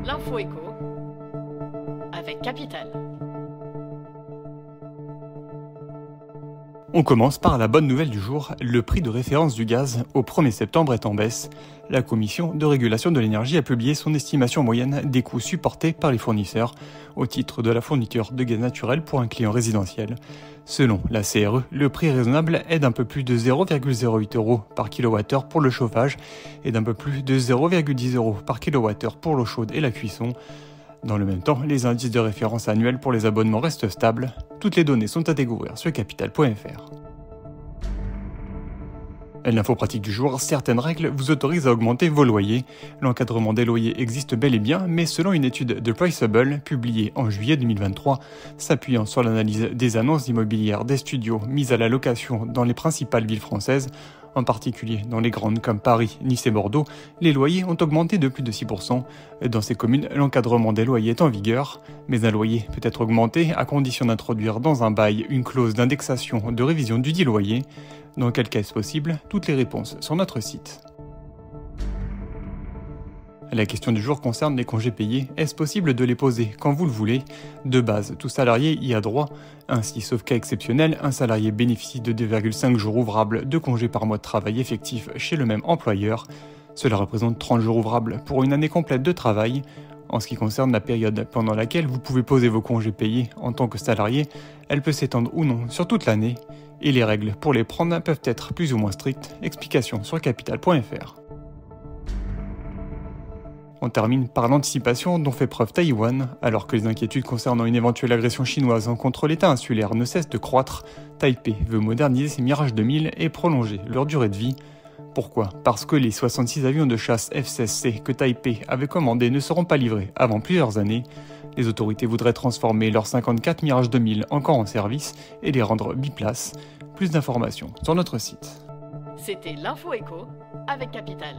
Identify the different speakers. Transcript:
Speaker 1: L'info éco avec Capital.
Speaker 2: On commence par la bonne nouvelle du jour, le prix de référence du gaz au 1er septembre est en baisse. La Commission de régulation de l'énergie a publié son estimation moyenne des coûts supportés par les fournisseurs au titre de la fourniture de gaz naturel pour un client résidentiel. Selon la CRE, le prix raisonnable est d'un peu plus de 0,08 € par kWh pour le chauffage et d'un peu plus de 0,10 € par kWh pour l'eau chaude et la cuisson. Dans le même temps, les indices de référence annuels pour les abonnements restent stables. Toutes les données sont à découvrir sur capital.fr. L'info pratique du jour, certaines règles vous autorisent à augmenter vos loyers. L'encadrement des loyers existe bel et bien, mais selon une étude de Priceable publiée en juillet 2023, s'appuyant sur l'analyse des annonces immobilières des studios mises à la location dans les principales villes françaises, en particulier dans les grandes comme Paris, Nice et Bordeaux, les loyers ont augmenté de plus de 6%. Dans ces communes, l'encadrement des loyers est en vigueur, mais un loyer peut être augmenté à condition d'introduire dans un bail une clause d'indexation de révision du dit loyer. Dans quel cas est-ce possible? Toutes les réponses sur notre site. La question du jour concerne les congés payés. Est-ce possible de les poser quand vous le voulez? De base, tout salarié y a droit. Ainsi, sauf cas exceptionnel, un salarié bénéficie de 2,5 jours ouvrables de congés par mois de travail effectif chez le même employeur. Cela représente 30 jours ouvrables pour une année complète de travail. En ce qui concerne la période pendant laquelle vous pouvez poser vos congés payés en tant que salarié, elle peut s'étendre ou non sur toute l'année. Et les règles pour les prendre peuvent être plus ou moins strictes. Explication sur capital.fr. On termine par l'anticipation dont fait preuve Taïwan. Alors que les inquiétudes concernant une éventuelle agression chinoise contre l'État insulaire ne cessent de croître, Taipei veut moderniser ses Mirage 2000 et prolonger leur durée de vie. Pourquoi? Parce que les 66 avions de chasse F-16C que Taipei avait commandés ne seront pas livrés avant plusieurs années. Les autorités voudraient transformer leurs 54 Mirage 2000 encore en service et les rendre biplaces. Plus d'informations sur notre site.
Speaker 1: C'était l'info éco avec Capital.